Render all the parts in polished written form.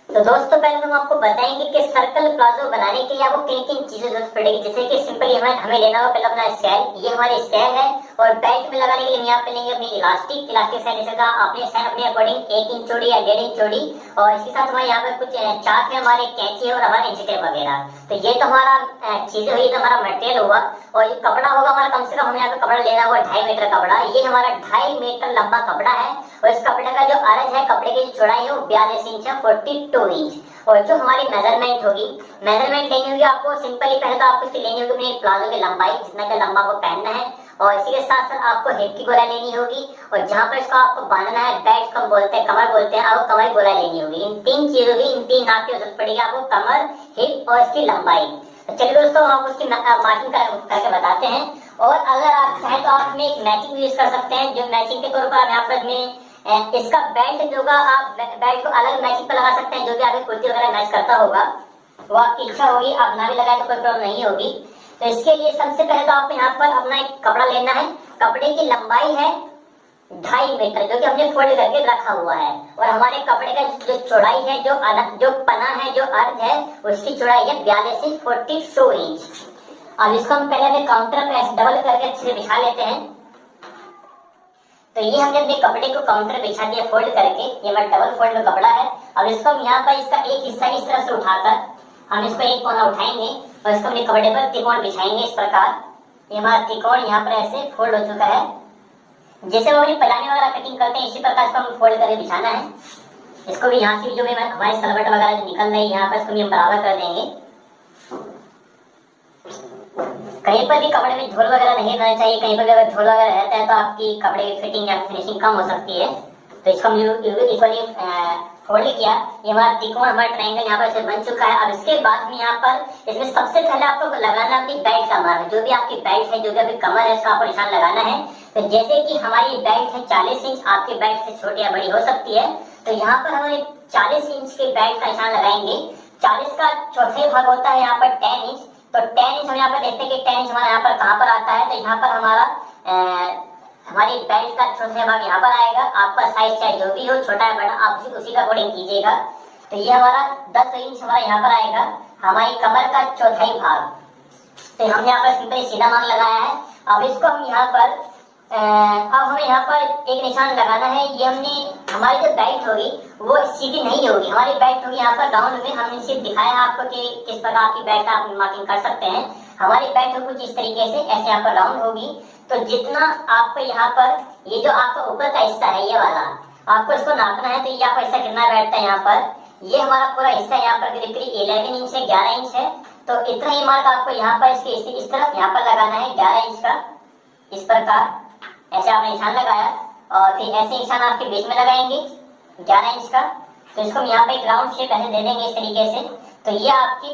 तो दोस्तों पहले हम आपको बताएंगे कि सर्कल प्लाजो बनाने के लिए आपको किन किन चीजों की जरूरत पड़ेगी। जैसे कि सिंपली हमें लेना होगा पहले अपना स्टाइल, ये हमारे स्टाइल है। और बेल्ट में लगाने के लिए हम यहाँ पे लेंगे अपनी इलास्टिक साइज जैसे आपने स्टाइल अपने अकॉर्डिंग 1 इंच चौड़ी या 1.5 इंच चौड़ी। और इसके साथ हमारे यहाँ पे कुछ चार्ट है, हमारे कैंची और हमारे इंच टेप वगैरह। तो ये तो हमारा चीजें हुई, तो हमारा मटेरियल हुआ। और ये कपड़ा होगा हमारा, कम से कम हमें यहाँ पे कपड़ा लेना होगा 2.5 मीटर कपड़ा। ये हमारा 2.5 मीटर लंबा कपड़ा है। और इस कपड़े का जो अर्ज है, कपड़े की जो चौड़ाई है वो 42 इंच है, 42 इंच। और जो हमारी मेजरमेंट होगी, मेजरमेंट लेनी होगी आपको सिंपली, पहले तो आपको इसकी लेनी होगी अपने प्लाजो की लंबाई, जितना का लंबा को पहनना है। और इसी के साथ साथ आपको हिप की गोलाई लेनी होगी। और जहां पर इसको आपको बांधना है, बेल्ट को बोलते हैं, कमर बोलते हैं, आपको कमर गोलाई लेनी होगी। इन 3 चीजों की, इन 3 नाप की जरूरत पड़ेगी आपको, कमर, हिप और इसकी लंबाई। तो चलिए दोस्तों हम आपको उसकी मार्किंग करके बताते हैं। और अगर आप चाहें तो आप में एक मैचिंग यूज कर सकते हैं, जो मैचिंग के तौर पर यहाँ पर में इसका बेल्ट जो होगा, आप बेल्ट को अलग मैचिंग पर लगा सकते हैं, जो भी आपकी कुर्ती वगैरह मैच करता होगा वो आपकी इच्छा होगी। आप ना भी लगाए तो कोई प्रॉब्लम नहीं होगी। तो इसके लिए सबसे पहले तो आपको यहाँ पर अपना एक कपड़ा लेना है। कपड़े की लंबाई है 2.5 मीटर, जो कि हमने फोल्ड करके रखा हुआ है। और हमारे कपड़े का जो चौड़ाई है, जो पना है, जो अर्ज है, उसकी चौड़ाई है 42 इंच, 42 इंच। अब इसको हम पहले अपने काउंटर पे ऐसे डबल करके अच्छे से बिछा लेते हैं। तो ये हमने अपने कपड़े को काउंटर पे बिछा दिया फोल्ड करके। ये हमारा डबल फोल्ड में कपड़ा है। अब इसको हम यहाँ पर इसका एक हिस्सा इस तरह से उठाकर हम इसको एक कोना उठाएंगे और इसको अपने कपड़े पर त्रिकोण बिछाएंगे इस प्रकार। ये हमारा त्रिकोण यहाँ पर ऐसे फोल्ड हो चुका है। जैसे वो अपनी पजामे वगैरह कटिंग करते हैं, इसी प्रकार इसको हम फोल्ड करके बिछाना है। इसको भी यहाँ से जो भी हमारी सलवट वगैरह जो निकल रही है यहाँ पर, इसको भी हम बराबर कर देंगे। कहीं पर भी कपड़े में झोल वगैरह नहीं रहना चाहिए। कहीं पर भी अगर झोल वगैरह रहता है तो आपकी कपड़े की फिटिंग या फिनिशिंग कम हो सकती है। तो इसको हम इक्वली फोल्ड किया। ये हमारा त्रिकोण, हमारा ट्रायंगल यहाँ पर बन चुका है। अब इसके बाद हम यहाँ पर इसमें सबसे पहले आपको लगाना है अपनी बेल्ट का मार्क। जो भी आपकी बेल्ट है, जो भी आपकी कमर है, इसका आपको निशान लगाना है। तो जैसे कि हमारी बेल्ट है 40 इंच, आपकी बेल्ट से छोटी या बड़ी हो सकती है। तो यहाँ पर हमारे 40 इंच के बेल्ट का निशान लगाएंगे। 40 का चौथे भाग होता है यहाँ पर 10 इंच। तो 10 इंच हम यहाँ पर देखते हैं कि 10 इंच हमारा यहाँ पर कहाँ पर आता है। तो यहाँ पर हमारी बेल्ट का चौथा भाग यहाँ पर आएगा। आपका साइज चाहे जो भी हो, छोटा है बड़ा, आप उसी का अकॉर्डिंग कीजिएगा। तो ये हमारा 10 इंच हमारा यहाँ पर आएगा, हमारी कमर का चौथाई भाग। तो हमने यहाँ पर सिंपल सीधा मार्क लगाया है। अब इसको हम यहाँ पर अब हमें यहाँ पर एक निशान लगाना है। ये हमने हमारी जो बेल्ट होगी वो सीधी नहीं होगी, हमारी बेल्ट होगी यहाँ पर राउंड में। हमने सिर्फ दिखाया है आपको कि किस प्रकार की बेल्ट आप मार्किंग कर सकते हैं। हमारी बेल्ट हो कुछ इस तरीके से, ऐसे यहाँ पर राउंड होगी। तो जितना आपको यहाँ पर ये जो आपका ऊपर का हिस्सा है, ये वाला आपको इसको नापना है। तो ये आपका हिस्सा कितना बैठता है यहाँ पर, ये हमारा पूरा हिस्सा यहाँ पर करीब 11 इंच है, 11 इंच है। तो इतना ही मार्क आपको यहाँ पर इसके इस तरफ यहाँ पर लगाना है 11 इंच का। इस प्रकार ऐसे आपने निशान लगाया और फिर ऐसे निशान आपके बीच में लगाएंगे 11 इंच का। तो इसको हम यहाँ पे एक राउंड शेप ऐसे दे देंगे इस तरीके से। तो ये आपकी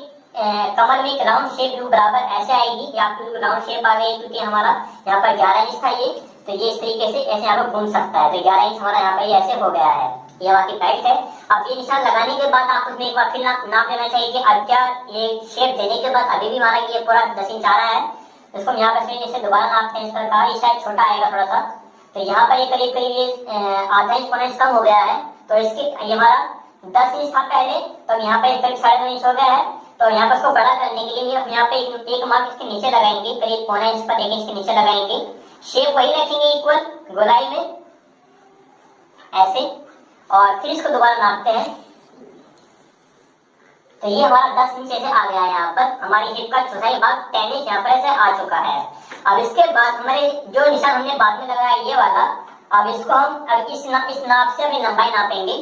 कमर में एक राउंड शेप जो बराबर ऐसे आएगी कि आपकी राउंड शेप आ गई, क्योंकि हमारा यहाँ पर 11 इंच था ये। तो ये इस तरीके से ऐसे यहाँ पर घूम सकता है। तो 11 इंच हमारा यहाँ पर ऐसे हो गया है। ये आपकी बेल्ट है। अब ये निशान लगाने के बाद आप उसमें एक बार फिर नाप लेना चाहिए कि अब क्या ये शेप देने के बाद अभी भी हमारा ये पूरा 10 इंच आ रहा है। इसको यहाँ पर जैसे दोबारा नापते हैं इस प्रकार, ये शायद छोटा आएगा थोड़ा सा। तो यहाँ पर ये करीब करीब ये आधा इंच पौना इंच कम हो गया है। तो इसके ये हमारा 10 इंच था पहले, तो यहाँ पर करीब 2.5 इंच हो गया है। तो यहाँ पर इसको बड़ा करने के लिए हम यहाँ पे एक मार्क इसके नीचे लगाएंगे, करीब पौना इंच पर 1 इंच के नीचे लगाएंगे। शेप वही रखेंगे इक्वल गोलाई में ऐसे, और फिर इसको दोबारा नापते हैं। तो ये हमारा 10 इंच ऐसे आ गया है। यहाँ पर हमारी हिप का चौथाई भाग 10 इंच यहाँ पर ऐसे आ चुका है। अब इसके बाद हमारे जो निशान हमने बाद में लगाया ये वाला, अब इसको हम अब इस नाप से अपनी लंबाई नापेंगे।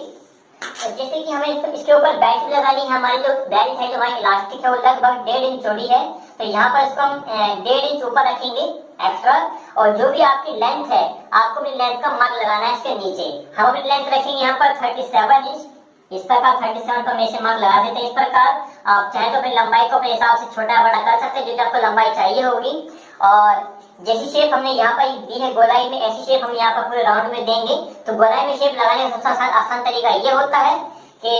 तो जैसे कि हमें इसके ऊपर बेल्ट लगानी है, हमारी जो बेल्ट है, जो हमारी इलास्टिक है, वो लगभग 1.5 इंच चौड़ी है। तो यहाँ पर इसको हम 1.5 इंच ऊपर रखेंगे एक्स्ट्रा। और जो भी आपकी लेंथ है, आपको अपनी लेंथ का मार्क लगाना है इसके नीचे। हम अपनी लेंथ रखेंगे यहाँ पर 37 इंच। इस प्रकार 37 पर में मार्क लगा देते हैं। इस प्रकार आप चाहे तो अपनी लंबाई को अपने हिसाब से छोटा बड़ा कर सकते हैं, जो आपको लंबाई चाहिए होगी। और जैसी शेप हमने यहाँ पर दी है गोलाई में, ऐसी शेप हम यहाँ पर पूरे राउंड में देंगे। तो गोलाई में शेप लगाने का सबसे आसान तरीका ये होता है कि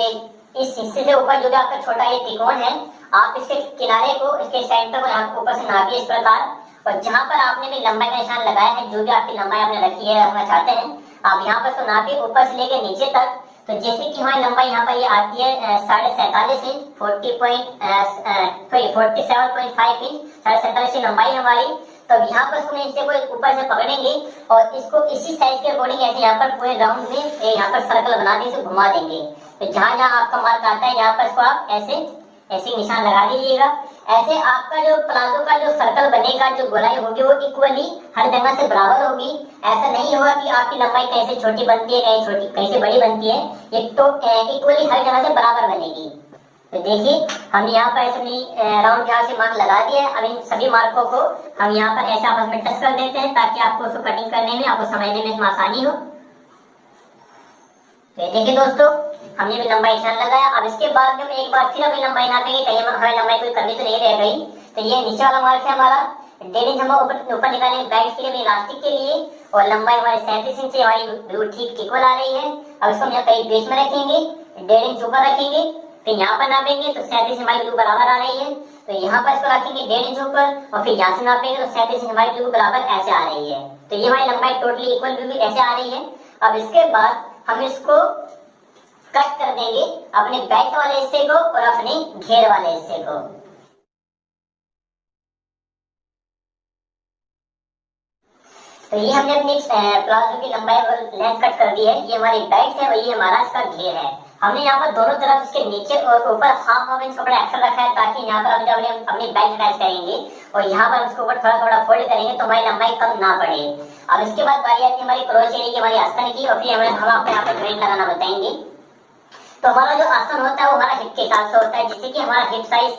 इस हिस्से से ऊपर जो भी आपका छोटा ये त्रिकोण है, आप इसके किनारे को, इसके सेंटर को यहाँ ऊपर से नापिए इस प्रकार। और जहाँ पर आपने भी लंबाई का निशान लगाया है, जो भी आपकी लंबाई आपने रखी है, रखना चाहते हैं, आप यहाँ पर इसको नापिए ऊपर से लेकर नीचे तक। तो जैसे कि हमारी लंबाई यहाँ पर ये आती है 47.5 इंच, 47.5 इंच, 47.5 इंच लंबाई हमारी। तो यहाँ पर इसको नीचे को ऊपर से पकड़ेंगे और इसको इसी साइज के अकॉर्डिंग ऐसे यहाँ पर पूरे राउंड में यहाँ पर सर्कल बना देंगे, घुमा देंगे। तो जहाँ जहाँ आपका मार्क आता है यहाँ पर इसको आप ऐसे ऐसे निशान लगा दीजिएगा। ऐसे आपका जो प्लाजो का जो सर्कल बनेगा, जो गोलाई होगी वो इक्वली हर जगह से बराबर होगी। ऐसा नहीं होगा कि आपकी लंबाई कहीं से छोटी बनती है, कहीं छोटी कहीं से बड़ी बनती है, ये तो इक्वली हर जगह से बराबर बनेगी। तो देखिए हम यहाँ पर ऐसे राउंड यहाँ से मार्क लगा दिए। अब इन सभी मार्कों को हम यहाँ पर ऐसे आपस में टच कर देते हैं ताकि आपको उसको कटिंग करने में, आपको समझने में आसानी हो। तो देखिए दोस्तों, हमने भी लंबाई निशान लगाया। अब इसके बाद जब एक बार फिर अपनी लंबाई नापेंगे, कहीं हमारी लंबाई कोई कमी तो नहीं रह गई। तो ये नीचे वाला मार्क है हमारा 1.5 इंच, हम ऊपर निकालेंगे बेल्ट के लिए, इलास्टिक के लिए। और लंबाई हमारी 37 इंच हमारी बिल्कुल ठीक इक्वल आ रही है। अब इसको हम यहाँ कहीं बीच में रखेंगे, 1.5 इंच ऊपर रखेंगे, फिर यहाँ पर नापेंगे तो 37 हमारी बिल्कुल बराबर आ रही है। तो यहाँ पर इसको रखेंगे 1.5 इंच ऊपर और फिर यहाँ से नापेंगे तो 37 हमारी बिल्कुल बराबर ऐसे आ रही है। तो ये हमारी लंबाई टोटली इक्वल बिल्कुल ऐसे आ रही है। अब इसके बाद हम इसको कट कर देंगे अपने बेल्ट वाले हिस्से को और अपने घेर वाले हिस्से को। तो ये हमने अपनी प्लाजो की लंबाई और लेंथ कट कर दी है। ये हमारी बेल्ट है और ये हमारा इसका घेर है। हमने यहाँ पर दोनों तरफ इसके नीचे और ऊपर हाफ इंच कपड़ा एक्स्ट्रा रखा है ताकि यहाँ पर हम जब अपनी बेल्ट अटैच करेंगे और यहाँ पर उसके ऊपर थोड़ा थोड़ा फोल्ड करेंगे तो हमारी लंबाई कम ना पड़े। अब इसके बाद बारी आती है हमारी क्रोच एरिया की, हमारी आसन की, और फिर हम आपको यहाँ पे ज्वाइंट लगाना बताएंगे। तो हमारा जो आसन होता है वो हमारा हिप के हिसाब से होता है। जैसे कि हमारा हिप साइज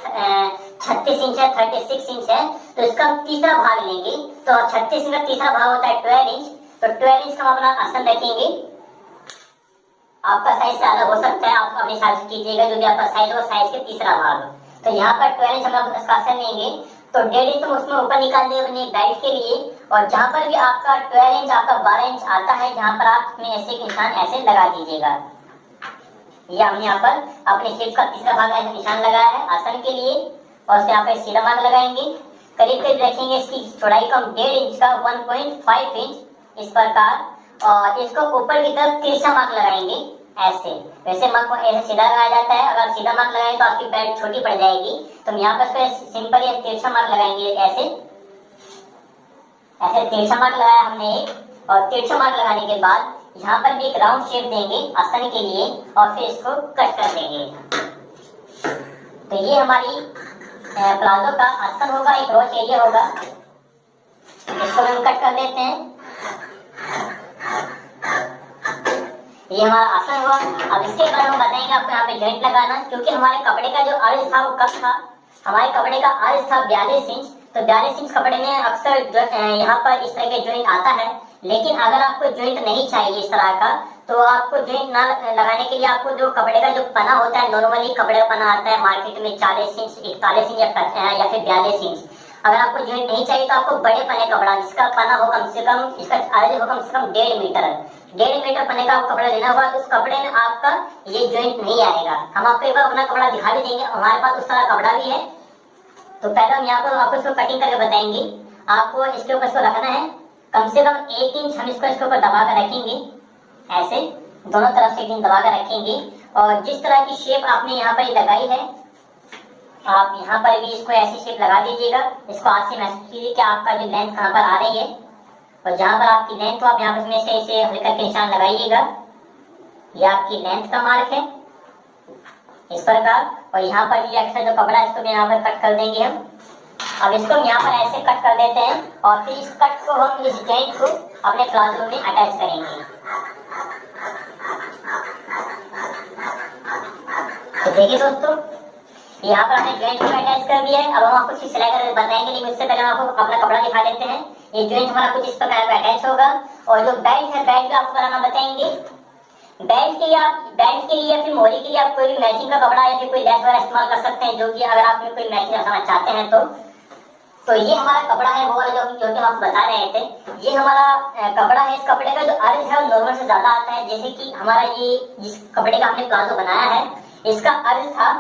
36 इंच है, 36 इंच है, तो इसका हम तीसरा भाग लेंगे। तो 36 इंच का तीसरा भाग होता है 12 इंच। तो 12 इंच का हम अपना आसन रखेंगे। आपका साइज से अलग हो सकता है, आप अपने हिसाब से कीजिएगा, जो भी आपका साइज हो साइज के तीसरा भाग। तो यहाँ पर 12 इंच हम इसका आसन लेंगे। तो 1.5 इंच हम उसमें ऊपर निकाल देंगे अपने बेल्ट के लिए। और जहाँ पर भी आपका 12 इंच आपका 12 इंच आता है, जहाँ पर आप अपने ऐसे निशान ऐसे लगा दीजिएगा। ये हमने यहाँ पर अपने हिप का तीसरा भाग ऐसे निशान लगाया है आसन के लिए। और उसके यहाँ पर सीधा मार्क लगाएंगे, करीब करीब रखेंगे। इसकी चौड़ाई को हम 1.5 इंच का 1.5 इंच इस प्रकार, और इसको ऊपर की तरफ तिरछा मार्क लगाएंगे ऐसे। वैसे मार्क को ऐसे सीधा लगाया जाता है, अगर सीधा मार्क लगाएंगे तो आपकी बेल्ट छोटी पड़ जाएगी। तो हम यहाँ पर सिंपल ये तिरछा मार्क लगाएंगे ऐसे ऐसे तिरछा मार्क लगाया हमने एक। और तिरछा मार्क लगाने के बाद यहाँ पर भी एक राउंड शेप देंगे आसन के लिए और फिर इसको कट कर देंगे। तो ये हमारी प्लाजो का आसन होगा, एक रोच एरिया होगा। इसको हम कट कर देते हैं। ये हमारा आसन हुआ। अब इसके बाद हम बताएंगे आपको यहाँ पे जॉइंट लगाना, क्योंकि हमारे कपड़े का जो अर्ज था वो कब था, हमारे कपड़े का अर्ज था 42 इंच। तो 42 इंच कपड़े में अक्सर यहाँ पर इस तरह के जॉइंट आता है। लेकिन अगर आपको जॉइंट नहीं चाहिए इस तरह का, तो आपको जॉइंट ना लगाने के लिए आपको जो कपड़े का जो पना होता है, नॉर्मली कपड़े का पना आता है मार्केट में 40 इंच, 41 इंच या फिर 42 इंच। अगर आपको जॉइंट नहीं चाहिए तो आपको बड़े पने कपड़ा जिसका पना हो कम से कम, इसका अर्ज हो कम से कम 1.5 मीटर, 1.5 मीटर पने का कपड़ा लेना होगा। तो उस कपड़े में आपका ये जॉइंट नहीं आएगा। हम आपको एक बार अपना कपड़ा दिखा भी देंगे, हमारे पास उस तरह कपड़ा भी है। तो पहले हम यहाँ पर आपको इसको कटिंग करके बताएंगे। आपको इसके ऊपर इसको रखना है कम से कम 1 इंच। हम इसको इसके ऊपर दबा कर रखेंगे ऐसे, दोनों तरफ से 1 इंच दबा कर रखेंगे। और जिस तरह की शेप आपने यहाँ पर लगाई है, आप यहाँ पर भी इसको ऐसी शेप लगा दीजिएगा। इसको हाथ से महसूस कीजिए कि आपका जो लेंथ कहाँ पर आ रही है, और जहाँ पर आपकी लेंथ हो आप यहाँ पर से इसे हल्का के निशान लगाइएगा। ये आपकी लेंथ का मार्क है इस प्रकार। और यहाँ पर भी एक्स्ट्रा जो कपड़ा है इसको भी यहाँ पर कट कर देंगे हम। अब इसको यहाँ पर ऐसे कट कर देते हैं और फिर इस कट को हम इस जॉइंट को अपने प्लाजो में अटैच करेंगे। तो देखिए दोस्तों, यहाँ पर हमने जॉइंट को अटैच कर दिया है। अब हम आपको सिलाई कर बताएंगे, लेकिन उससे पहले हम आपको अपना कपड़ा दिखा देते हैं। ये जॉइंट हमारा कुछ इस प्रकार अटैच होगा। और जो बेल्ट है, बेल्ट भी आपको बनाना बताएंगे। बेल्ट के लिए या फिर मोरी के लिए आप कोई भी मैचिंग का कपड़ा या फिर कोई लैस वगैरह इस्तेमाल कर सकते हैं, जो कि अगर आप कोई मैचिंग रखना चाहते हैं तो ये हमारा कपड़ा है वो वाला जो कि हम आपको बता रहे थे। ये हमारा कपड़ा है। इस कपड़े का जो अर्ज है वो नॉर्मल से ज्यादा आता है। जैसे कि हमारा ये जिस कपड़े का हमने प्लाजो बनाया है, इसका अर्ज था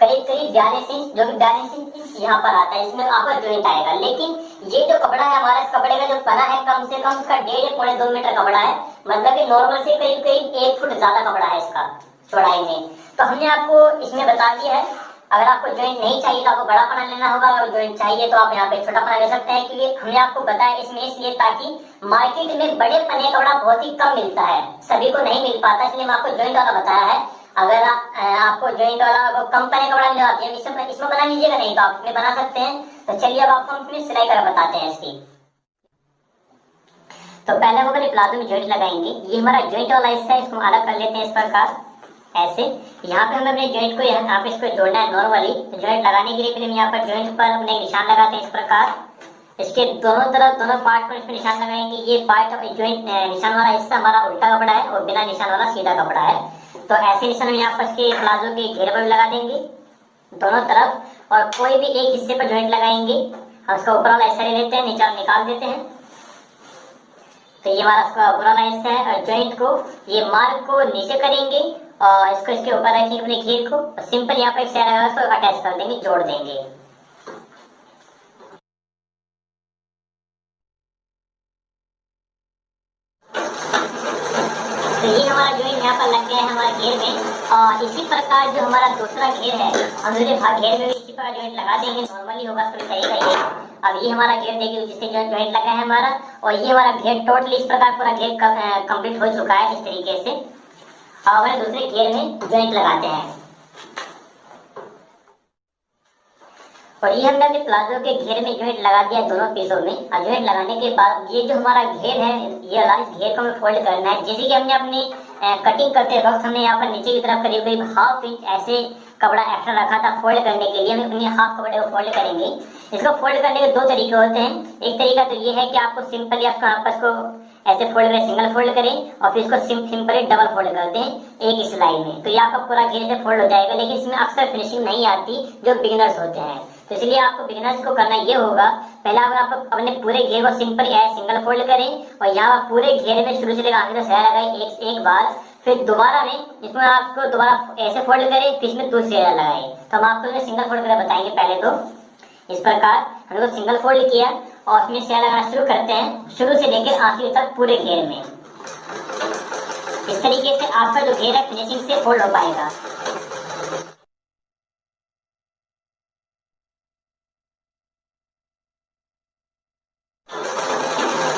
करीब करीब 42 इंच, जो कि 42 इंच यहाँ पर आता है, इसमें आपका जॉइंट आएगा। लेकिन ये जो कपड़ा है हमारा, इस कपड़े का जो पना है कम से कम उसका 1.5 या 2 मीटर कपड़ा है, मतलब कि नॉर्मल से करीब करीब 1 फुट ज्यादा कपड़ा है इसका चौड़ाई में। तो हमने आपको इसमें बता दिया है, अगर आपको ज्वाइंट नहीं चाहिए तो आपको बड़ा पना लेना होगा, अगर ज्वाइंट चाहिए तो आप यहाँ पे छोटा पना ले सकते हैं, क्योंकि हमने आपको बताया इसमें इसलिए ताकि मार्केट में बड़े पने का कपड़ा बहुत ही कम मिलता है, सभी को नहीं मिल पाता, इसलिए मैं आपको ज्वाइंट वाला बताया है। अगर आपको ज्वाइंट वाला कम पने का कपड़ा मिलेगा, इसमें बना लीजिएगा, नहीं तो आप इसमें बना सकते हैं। तो चलिए अब आपको हम इसमें सिलाई कर बताते हैं इसकी। तो पहले हम अपने प्लाजो में ज्वाइंट लगाएंगे। ये हमारा ज्वाइंट वाला हिस्सा है, इसको अलग कर लेते हैं इस प्रकार ऐसे। यहाँ पे हमें अपने ज्वाइंट को यहाँ पे इसको जोड़ना है नॉर्मली। तो ज्वाइंट लगाने के लिए पहले हम यहाँ पर ज्वाइंट पर अपने निशान लगाते हैं इस प्रकार। इसके दोनों तरफ दोनों पार्ट पर इसमें निशान लगाएंगे। ये पार्ट ज्वाइंट निशान वाला हिस्सा हमारा उल्टा कपड़ा है और बिना निशान वाला सीधा कपड़ा है। तो ऐसे निशान हम यहाँ पर इसके प्लाजो के घेरे पर भी लगा देंगे दोनों तरफ, और कोई भी एक हिस्से पर ज्वाइंट लगाएंगे। हम उसका ऊपर वाला हिस्सा ले लेते हैं, नीचे निकाल देते हैं। तो ये हमारा इसका ऊपर वाला हिस्सा है, और ज्वाइंट को ये मार्क को नीचे करेंगे और इसको इसके ऊपर रखेंगे अपने घेर को, और सिंपल यहाँ पर एक सैर लगा उसको अटैच कर देंगे, जोड़ देंगे। तो ये हमारा ज्वाइंट यहाँ पर लग गया है हमारे घेर में। और इसी प्रकार जो हमारा दूसरा घेर है, हम दूसरे घेर में भी इसी प्रकार ज्वाइंट लगा देंगे, नॉर्मली होगा तो तरीका ये। अब ये हमारा घेर देखिए जिससे ज्वाइंट लगा है हमारा, और ये हमारा घेर टोटली इस प्रकार पूरा घेर कंप्लीट हो चुका है इस तरीके से। अब हमारे दूसरे घेर में ज्वाइंट लगाते हैं, और ये हमने अपने प्लाजो के घेर में ज्वाइंट लगा दिया दोनों पीसों में। और ज्वाइंट लगाने के बाद ये जो हमारा घेर है, ये वाला इस घेर को हमें फोल्ड करना है। जैसे कि हमने अपनी कटिंग करते वक्त हमने यहाँ पर नीचे की तरफ करीब करीब 1/2 इंच ऐसे कपड़ा एक्स्ट्रा रखा था फोल्ड करने के लिए, हम अपने हाफ कपड़े को फोल्ड करेंगे। इसको फोल्ड करने के 2 तरीके होते हैं। एक तरीका तो ये है कि आपको सिंपली आपस को ऐसे फोल्ड करें, सिंगल फोल्ड करें, और फिर इसको सिंपली डबल फोल्ड कर दें एक सिलाई में, तो ये आपका पूरा घेर से फोल्ड हो जाएगा। लेकिन इसमें अक्सर फिनिशिंग नहीं आती जो बिगिनर्स होते हैं, तो इसलिए आपको बिगिनर्स को करना ये होगा, पहले आप अपने पूरे घेर को सिंपल सिंगल फोल्ड करें, और यहाँ पूरे घेर में शुरू से लेकर आखिर तक सिलाई लगाए एक बार, फिर दोबारा में इसमें आपको दोबारा ऐसे फोल्ड करें, फिर इसमें दूसरी लगाए। तो हम आपको सिंगल फोल्ड कर बताएंगे। पहले तो इस प्रकार हमने सिंगल फोल्ड किया और उसमें सिलाई लगाना शुरू करते हैं, शुरू से लेकर आखिर तक पूरे घेर में। इस तरीके से आपका जो घेर है फिनिशिंग से फोल्ड हो पाएगा।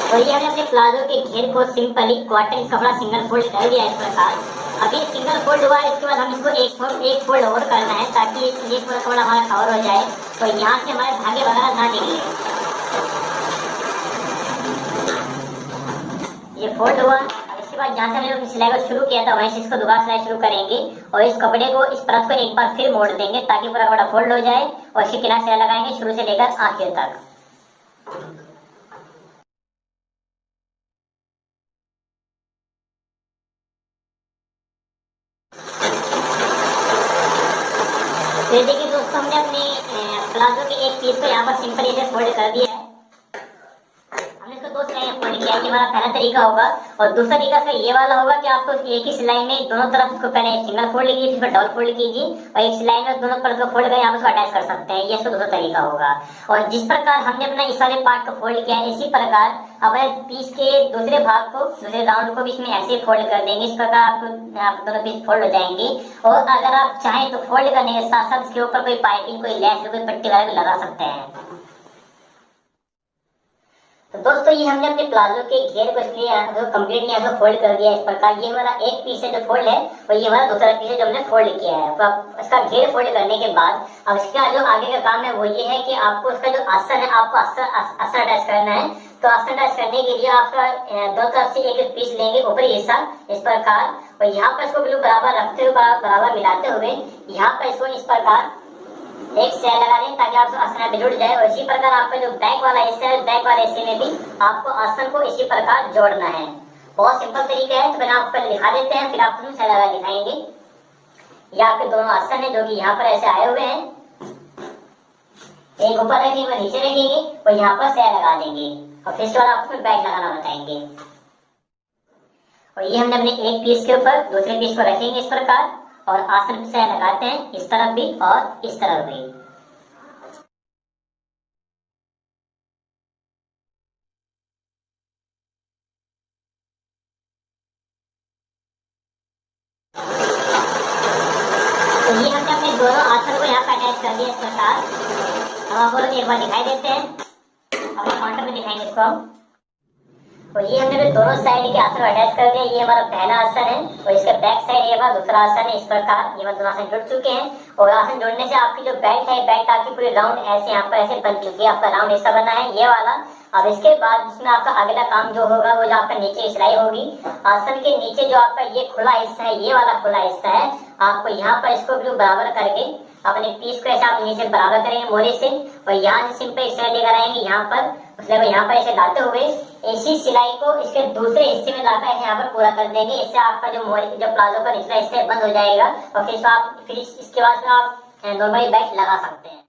और ये हमने अपने प्लाजो के घेर को सिंपली कॉटन कपड़ा सिंगल फोल्ड कर दिया इस प्रकार। अभी सिंगल फोल्ड हुआ, इसके बाद हम इसको एक फोल्ड और करना है ताकि ये पूरा कपड़ा हमारा कवर हो जाए, तो यहाँ से हमारे धागे वगैरह ना निकले। ये फोल्ड हुआ, इसके बाद जहाँ से हमने सिलाई को शुरू किया था वहीं से इसको दोबारा सिलाई शुरू करेंगे, और इस कपड़े को इस परत को एक बार फिर मोड़ देंगे ताकि पूरा कपड़ा फोल्ड हो जाए, और इसके किनारे सिलाई लगाएंगे शुरू से लेकर आखिर तक। तो देखिए दोस्तों, हमने अपने प्लाजो के एक पीस को यहाँ पर सिंपल इसे फोल्ड कर दिया है। हमने इसको 2 सिलाई में फोल्ड किया है, ये हमारा पहला तरीका होगा। और दूसरा तरीका सर ये वाला होगा कि आपको एक ही सिलाई में दोनों तरफ इसको पहले सिंगल फोल्ड कीजिए, फिर डबल फोल्ड कीजिए, और एक सिलाई में दोनों तरफ को फोल्ड कर यहाँ पर इसको अटैच कर सकते हैं। ये इसका दूसरा तरीका होगा। और जिस प्रकार हमने अपना इस वाले पार्ट को फोल्ड किया है, इसी प्रकार अपने पीस के दूसरे भाग को, दूसरे राउंड को भी इसमें ऐसे फोल्ड कर देंगे। इस प्रकार आप दोनों पीस फोल्ड हो जाएंगे। और अगर आप चाहें तो फोल्ड करने के साथ साथ इसके ऊपर कोई पाइपिंग, कोई लैस, कोई पट्टी वगैरह भी लगा सकते हैं। तो दोस्तों, ये हमने अपने प्लाजो के घेर को इसलिए कंप्लीटली यहाँ फोल्ड कर दिया इस प्रकार। ये हमारा एक पीस है जो फोल्ड है, और ये हमारा दूसरा पीस है जो हमने फोल्ड किया है। तो अब इसका घेर फोल्ड करने के बाद अब इसका जो आगे का काम है वो ये है कि आपको इसका जो आसन है, आपको आसन अटैच करना है। तो आसन अटैच करने के लिए आपका दो तरफ से एक पीस लेंगे ऊपरी हिस्सा इस प्रकार, और यहाँ पर इसको बिल्कुल बराबर रखते हुए, बराबर मिलाते हुए यहाँ पर इसको इस प्रकार एक सेल लगा दें ताकि आपको आसन पे जुड़ जाए। और इसी प्रकार आपका जो बैक वाला हिस्सा है, बैक वाले हिस्से में भी आपको आसन को इसी प्रकार जोड़ना है। बहुत सिंपल तरीका है, तो मैंने आपको पहले दिखा देते हैं, फिर आपको सेल लगा दिखाएंगे। ये आपके दोनों आसन है जो कि यहाँ पर ऐसे आए हुए हैं, एक ऊपर रखेंगे, नीचे रखेंगे, और यहाँ पर सेल लगा देंगे, और फिर इसके बाद आपको बैक लगाना बताएंगे। और ये हमने अपने एक पीस के ऊपर दूसरे पीस को रखेंगे इस प्रकार, और आसन से लगाते हैं इस तरफ भी और इस तरफ भी। तो ये हमने अपने दोनों आसन को यहाँ पे अटैच कर दिया इस प्रकार। अब आपको एक बार दिखाई देते हैं, अपने काउंटर में दिखाएंगे इसको हम। तो ये हमने दोनों साइड के आसन अटैच कर दिया। ये हमारा पहला आसन है और इसके बैक साइड ये हमारा दूसरा आसन है। इस प्रकार ये दोनों आसन जुड़ चुके हैं और आसन जुड़ने से आपकी जो बेल्ट है, बेल्ट आपकी पूरी राउंड ऐसे यहाँ पर ऐसे बन चुकी है। आपका राउंड हिस्सा बना है ये वाला। अब इसके बाद इसमें आपका अगला काम जो होगा वो जो आपका नीचे सिलाई होगी। आसन के नीचे जो आपका ये खुला हिस्सा है, ये वाला खुला हिस्सा है, आपको यहाँ पर इसको भी बराबर करके अपने पीस को ऐसे आप नीचे बराबर करेंगे मोरे से और यहाँ से सिंपल सिलाई लेकर आएंगे यहाँ पर। उसके बाद यहाँ पर ऐसे डालते हुए इसी सिलाई को इसके दूसरे हिस्से में लाकर यहाँ पर पूरा कर देंगे। इससे आपका जो मोरे जो प्लाजो का निचला हिस्सा बंद हो जाएगा और फिर इसके बाद आप नॉर्मली बेल्ट लगा सकते हैं।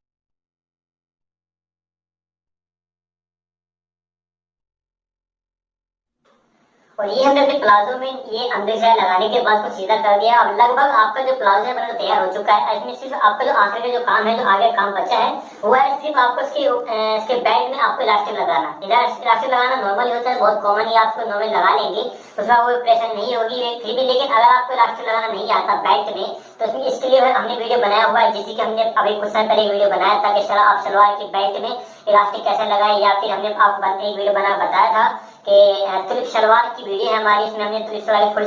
और ये हमने अपने प्लाजो में ये अंदर से लगाने के बाद कुछ सीधा कर दिया। अब लगभग आपका जो प्लाजो है मतलब तैयार हो चुका है। इसमें सिर्फ आपका जो आखिर का जो काम है, जो आगे काम बचा है, वो है सिर्फ आपको इसके बेल्ट में आपको इलास्टिक लगाना। इलास्टिक लगाना नॉर्मल होता है, बहुत कॉमन ही आपको नॉर्मल लगा लेंगे, उसमें कोई प्रेशर नहीं होगी फिर भी। लेकिन अगर आपको इलास्टिक लगाना नहीं आता बेल्ट में तो इसके लिए हमने वीडियो बनाया हुआ है, जैसे कि हमने अभी कुछ समय पहले वीडियो बनाया था कि आप सलवार की बेल्ट में इलास्टिक कैसे लगाए, या फिर हमने आपको एक वीडियो बताया था कि तुलिप सलवार की वीडियो है हमारी, इसमें हमने तुलिप सलवार फुल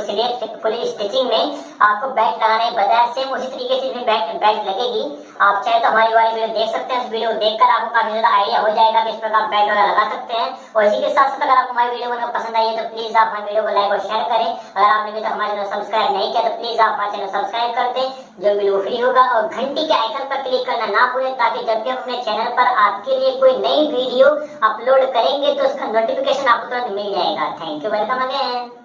स्टिचिंग में आपको बेल्ट लगाने बताया। सेम उसी तरीके से इसमें बेल्ट लगेगी। आप चाहे तो हमारी वाली वीडियो देख सकते हैं। उस वीडियो देखकर आपको काफी ज्यादा आइडिया हो जाएगा कि इस प्रकार बेल्ट वगैरह लगा सकते हैं। और इसी के साथ साथ अगर आपको हमारी वीडियो पसंद आई है तो प्लीज आप हमारी वीडियो को लाइक और शेयर करें। अगर आपने अभी तक हमारे चैनल सब्सक्राइब नहीं किया तो प्लीज आप हमारे चैनल सब्सक्राइब कर दें, जो वीडियो फ्री होगा। और घंटी के आइकन पर क्लिक करना ना भूलें, ताकि जब भी हम अपने चैनल पर आपके लिए कोई नई वीडियो अपलोड करेंगे तो उसका नोटिफिकेशन आपको तुरंत मिल जाएगा। Thank you, welcome again.